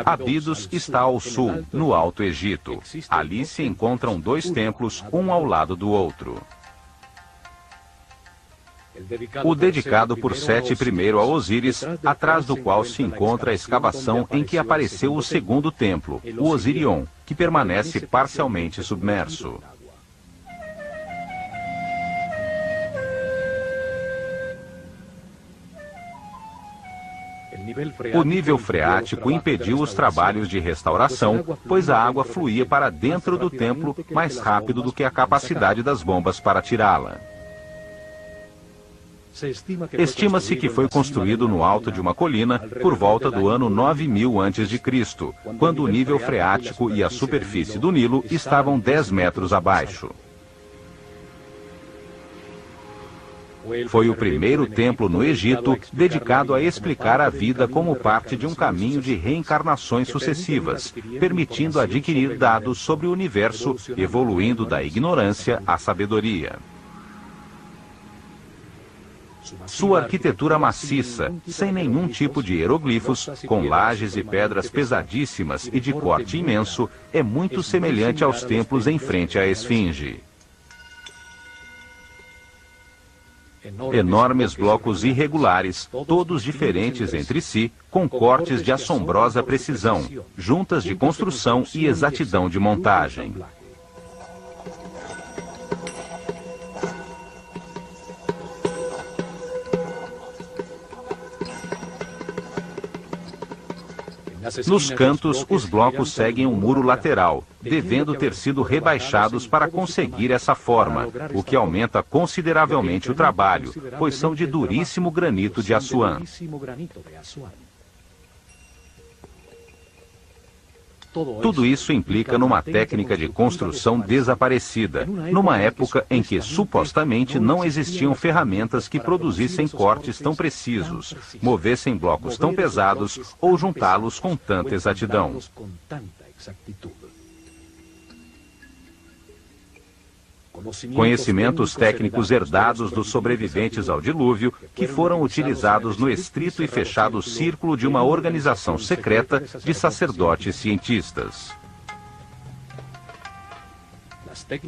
Abidos está ao sul, no Alto Egito. Ali se encontram dois templos, um ao lado do outro. O dedicado por Sete I a Osíris, atrás do qual se encontra a escavação em que apareceu o segundo templo, o Osirion, que permanece parcialmente submerso. O nível freático impediu os trabalhos de restauração, pois a água fluía para dentro do templo mais rápido do que a capacidade das bombas para tirá-la. Estima-se que foi construído no alto de uma colina por volta do ano 9000 a.C., quando o nível freático e a superfície do Nilo estavam 10 metros abaixo. Foi o primeiro templo no Egito dedicado a explicar a vida como parte de um caminho de reencarnações sucessivas, permitindo adquirir dados sobre o universo, evoluindo da ignorância à sabedoria. Sua arquitetura maciça, sem nenhum tipo de hieroglifos, com lajes e pedras pesadíssimas e de corte imenso, é muito semelhante aos templos em frente à Esfinge. Enormes blocos irregulares, todos diferentes entre si, com cortes de assombrosa precisão, juntas de construção e exatidão de montagem. Nos cantos, os blocos seguem um muro lateral, devendo ter sido rebaixados para conseguir essa forma, o que aumenta consideravelmente o trabalho, pois são de duríssimo granito de Assuã. Tudo isso implica numa técnica de construção desaparecida, numa época em que supostamente não existiam ferramentas que produzissem cortes tão precisos, movessem blocos tão pesados ou juntá-los com tanta exatidão. Conhecimentos técnicos herdados dos sobreviventes ao dilúvio, que foram utilizados no estrito e fechado círculo de uma organização secreta de sacerdotes cientistas.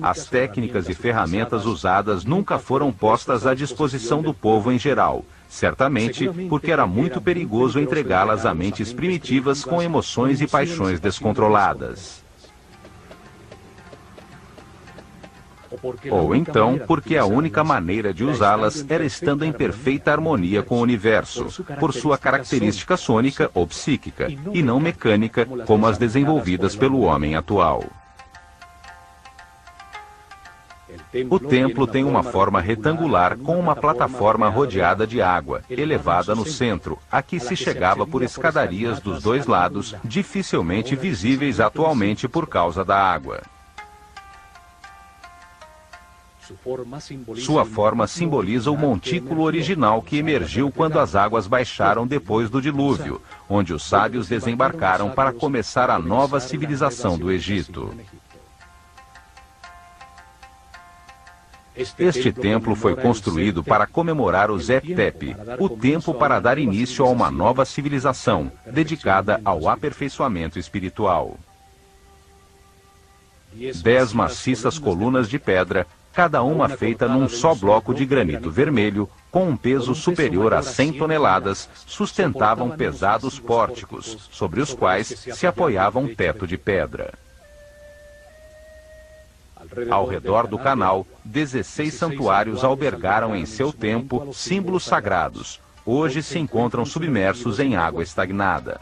As técnicas e ferramentas usadas nunca foram postas à disposição do povo em geral, certamente porque era muito perigoso entregá-las a mentes primitivas com emoções e paixões descontroladas. Ou então, porque a única maneira de usá-las era estando em perfeita harmonia com o universo, por sua característica sônica ou psíquica, e não mecânica, como as desenvolvidas pelo homem atual. O templo tem uma forma retangular com uma plataforma rodeada de água, elevada no centro, a que se chegava por escadarias dos dois lados, dificilmente visíveis atualmente por causa da água. Sua forma simboliza o montículo original que emergiu quando as águas baixaram depois do dilúvio, onde os sábios desembarcaram para começar a nova civilização do Egito. Este templo foi construído para comemorar o Zep-Tepi, o tempo para dar início a uma nova civilização, dedicada ao aperfeiçoamento espiritual. 10 maciças colunas de pedra, cada uma feita num só bloco de granito vermelho, com um peso superior a 100 toneladas, sustentavam pesados pórticos, sobre os quais se apoiava um teto de pedra. Ao redor do canal, 16 santuários albergaram em seu tempo símbolos sagrados. Hoje se encontram submersos em água estagnada.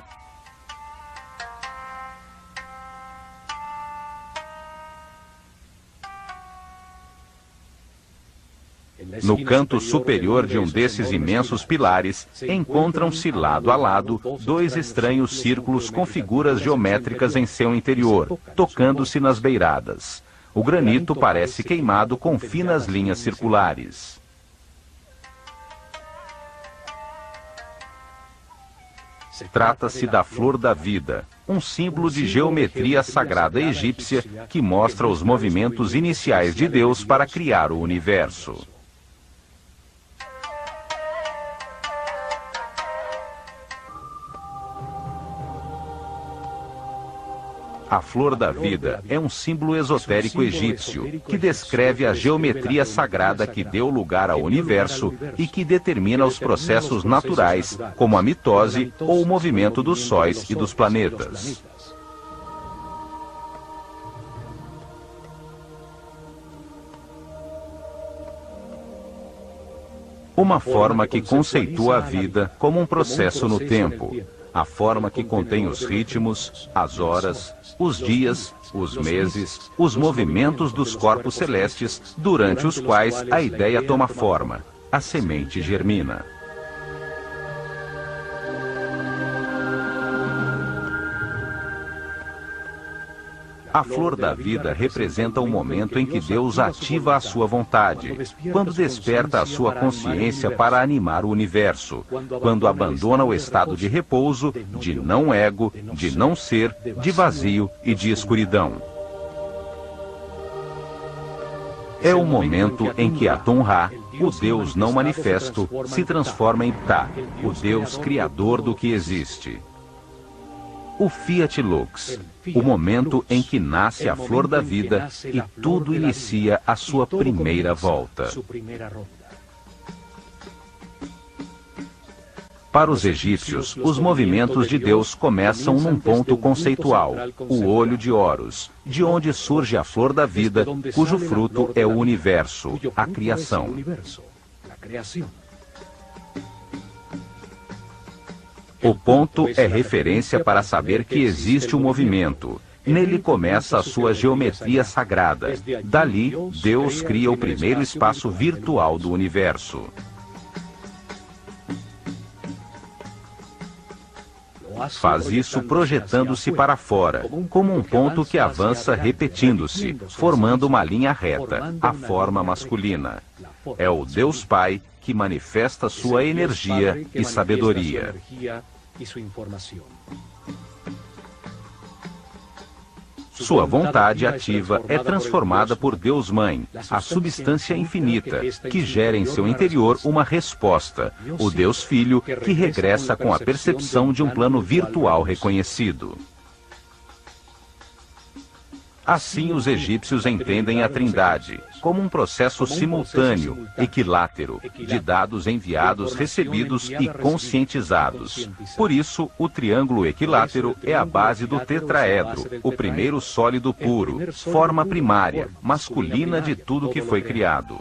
No canto superior de um desses imensos pilares, encontram-se lado a lado dois estranhos círculos com figuras geométricas em seu interior, tocando-se nas beiradas. O granito parece queimado com finas linhas circulares. Trata-se da flor da vida, um símbolo de geometria sagrada egípcia que mostra os movimentos iniciais de Deus para criar o universo. A flor da vida é um símbolo esotérico egípcio que descreve a geometria sagrada que deu lugar ao universo e que determina os processos naturais, como a mitose ou o movimento dos sóis e dos planetas. Uma forma que conceitua a vida como um processo no tempo. A forma que contém os ritmos, as horas, os dias, os meses, os movimentos dos corpos celestes, durante os quais a ideia toma forma, a semente germina. A flor da vida representa o momento em que Deus ativa a sua vontade, quando desperta a sua consciência para animar o universo, quando abandona o estado de repouso, de não ego, de não ser, de vazio e de escuridão. É o momento em que Atum-Ra, o Deus não manifesto, se transforma em Ptah, o Deus criador do que existe. O Fiat Lux, o momento em que nasce a flor da vida e tudo inicia a sua primeira volta. Para os egípcios, os movimentos de Deus começam num ponto conceitual, o olho de Horus, de onde surge a flor da vida, cujo fruto é o universo, a criação. O ponto é referência para saber que existe um movimento. Nele começa a sua geometria sagrada. Dali, Deus cria o primeiro espaço virtual do universo. Faz isso projetando-se para fora, como um ponto que avança repetindo-se, formando uma linha reta, a forma masculina. É o Deus Pai que manifesta sua energia e sabedoria. Sua vontade ativa é transformada por Deus Mãe, a substância infinita, que gera em seu interior uma resposta, o Deus Filho, que regressa com a percepção de um plano virtual reconhecido. Assim os egípcios entendem a Trindade, como um processo simultâneo, equilátero, de dados enviados, recebidos e conscientizados. Por isso, o triângulo equilátero é a base do tetraedro, o primeiro sólido puro, forma primária, masculina de tudo que foi criado.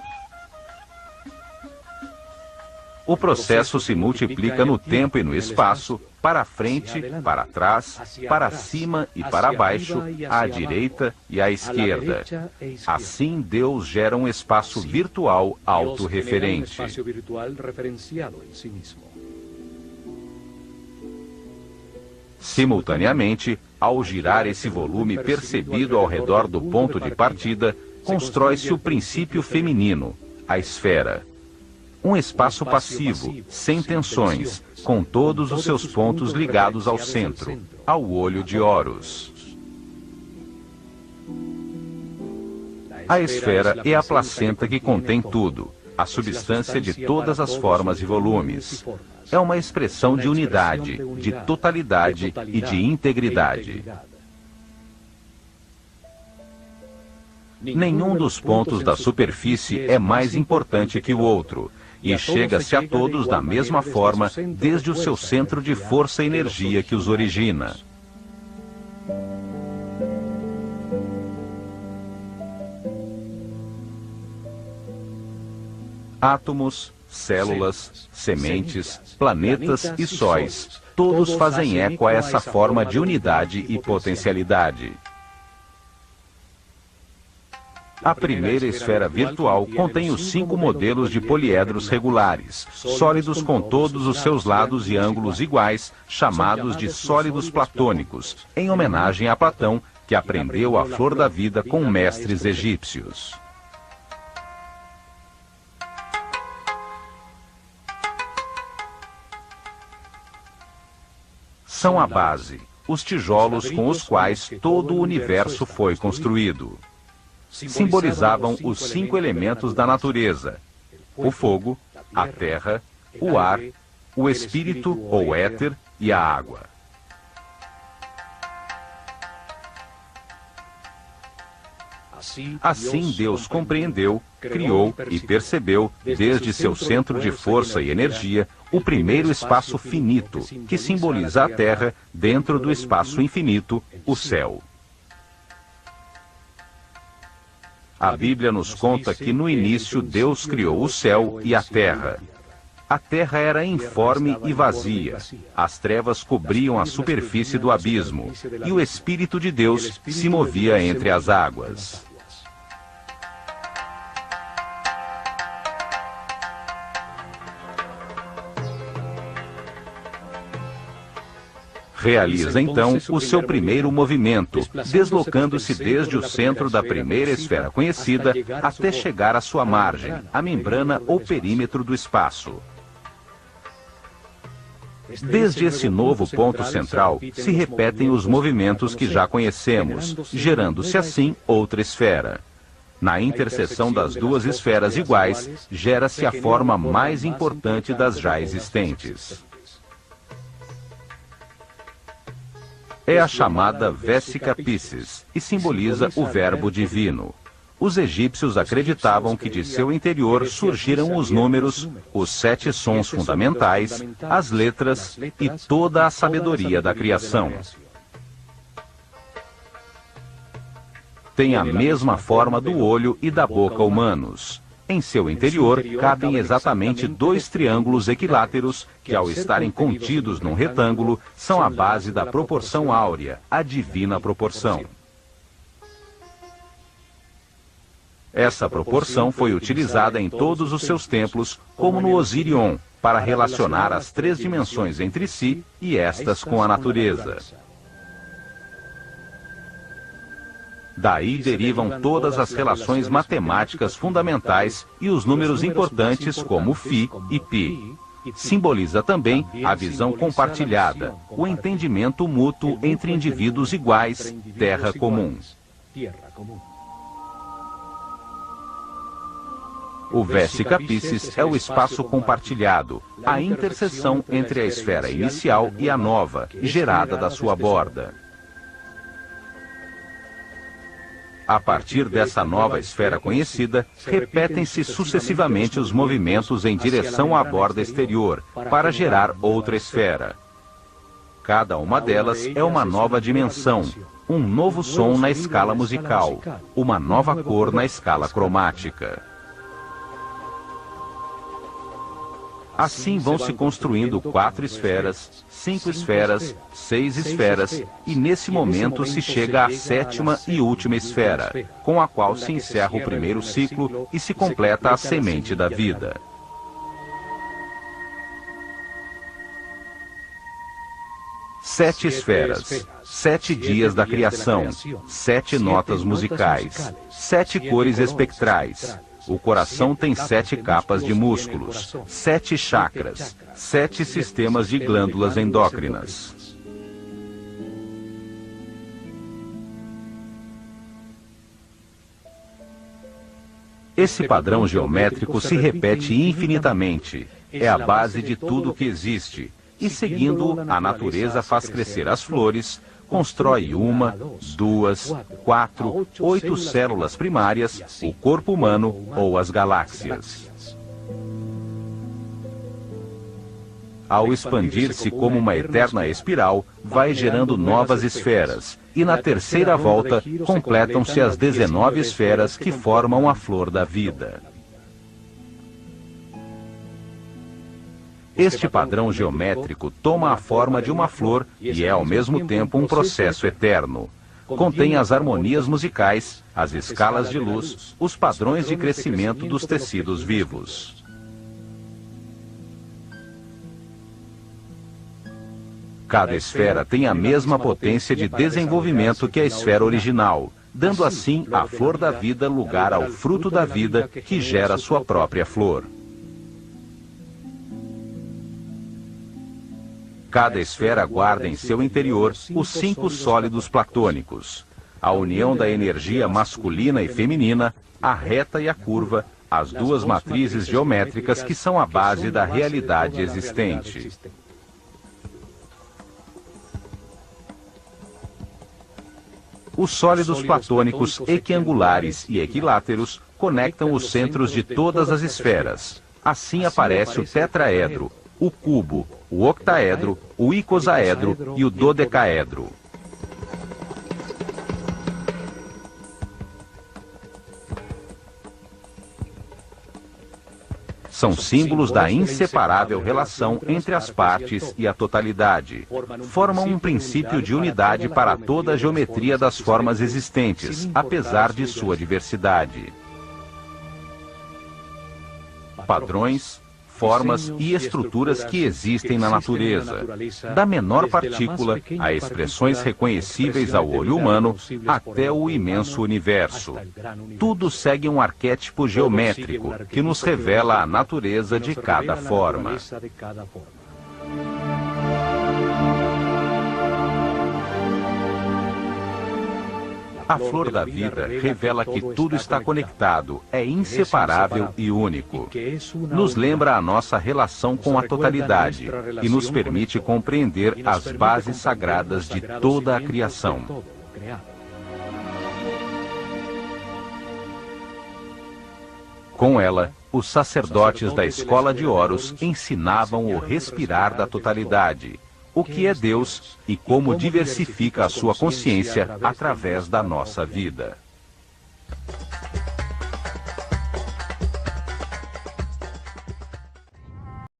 O processo se multiplica no tempo e no espaço, para frente, para trás, para cima e para baixo, à direita e à esquerda. Assim, Deus gera um espaço virtual autorreferente. Simultaneamente, ao girar esse volume percebido ao redor do ponto de partida, constrói-se o princípio feminino, a esfera. Um espaço passivo, sem tensões, com todos os seus pontos ligados ao centro, ao olho de Horus. A esfera é a placenta que contém tudo, a substância de todas as formas e volumes. É uma expressão de unidade, de totalidade e de integridade. Nenhum dos pontos da superfície é mais importante que o outro, e chega-se a todos da mesma forma, desde o seu centro de força e energia que os origina. Átomos, células, sementes, planetas e sóis, todos fazem eco a essa forma de unidade e potencialidade. A primeira esfera virtual contém os 5 modelos de poliedros regulares, sólidos com todos os seus lados e ângulos iguais, chamados de sólidos platônicos, em homenagem a Platão, que aprendeu a flor da vida com mestres egípcios. São a base, os tijolos com os quais todo o universo foi construído. Simbolizavam os 5 elementos da natureza: o fogo, a terra, o ar, o espírito ou éter e a água. Assim Deus compreendeu, criou e percebeu, desde seu centro de força e energia, o primeiro espaço finito, que simboliza a Terra, dentro do espaço infinito, o céu. A Bíblia nos conta que no início Deus criou o céu e a terra. A terra era informe e vazia. As trevas cobriam a superfície do abismo, e o Espírito de Deus se movia entre as águas. Realiza então o seu primeiro movimento, deslocando-se desde o centro da primeira esfera conhecida até chegar à sua margem, a membrana ou perímetro do espaço. Desde esse novo ponto central, se repetem os movimentos que já conhecemos, gerando-se assim outra esfera. Na interseção das duas esferas iguais, gera-se a forma mais importante das já existentes. É a chamada Vesica Piscis e simboliza o Verbo Divino. Os egípcios acreditavam que de seu interior surgiram os números, os 7 sons fundamentais, as letras e toda a sabedoria da criação. Tem a mesma forma do olho e da boca humanos. Em seu interior, cabem exatamente 2 triângulos equiláteros que, ao estarem contidos num retângulo, são a base da proporção áurea, a divina proporção. Essa proporção foi utilizada em todos os seus templos, como no Osirion, para relacionar as 3 dimensões entre si e estas com a natureza. Daí derivam todas as relações matemáticas fundamentais e os números importantes como Φ e Π. Simboliza também a visão compartilhada, o entendimento mútuo entre indivíduos iguais, terra comum. O Vesica Piscis é o espaço compartilhado, a interseção entre a esfera inicial e a nova, gerada da sua borda. A partir dessa nova esfera conhecida, repetem-se sucessivamente os movimentos em direção à borda exterior, para gerar outra esfera. Cada uma delas é uma nova dimensão, um novo som na escala musical, uma nova cor na escala cromática. Assim vão se construindo 4 esferas, 5 esferas, 6 esferas, e nesse momento se chega à 7ª e última esfera, com a qual se encerra o primeiro ciclo e se completa a semente da vida. Sete esferas, 7 dias da criação, 7 notas musicais, 7 cores espectrais. O coração tem 7 capas de músculos, 7 chakras, 7 sistemas de glândulas endócrinas. Esse padrão geométrico se repete infinitamente. É a base de tudo que existe. E seguindo, a natureza faz crescer as flores, constrói 1, 2, 4, 8 células primárias, o corpo humano ou as galáxias. Ao expandir-se como uma eterna espiral, vai gerando novas esferas, e na terceira volta, completam-se as 19 esferas que formam a flor da vida. Este padrão geométrico toma a forma de uma flor e é ao mesmo tempo um processo eterno. Contém as harmonias musicais, as escalas de luz, os padrões de crescimento dos tecidos vivos. Cada esfera tem a mesma potência de desenvolvimento que a esfera original, dando assim à flor da vida lugar ao fruto da vida que gera sua própria flor. Cada esfera guarda em seu interior os 5 sólidos platônicos, a união da energia masculina e feminina, a reta e a curva, as 2 matrizes geométricas que são a base da realidade existente. Os sólidos platônicos equiangulares e equiláteros conectam os centros de todas as esferas. Assim aparece o tetraedro, o cubo, o octaedro, o icosaedro e o dodecaedro. São símbolos da inseparável relação entre as partes e a totalidade. Formam um princípio de unidade para toda a geometria das formas existentes, apesar de sua diversidade. Padrões, formas e estruturas que existem na natureza, da menor partícula a expressões reconhecíveis ao olho humano até o imenso universo. Tudo segue um arquétipo geométrico que nos revela a natureza de cada forma. A flor da vida revela que tudo está conectado, é inseparável e único. Nos lembra a nossa relação com a totalidade e nos permite compreender as bases sagradas de toda a criação. Com ela, os sacerdotes da escola de Horus ensinavam o respirar da totalidade, o que é Deus e como diversifica a sua consciência através da nossa vida.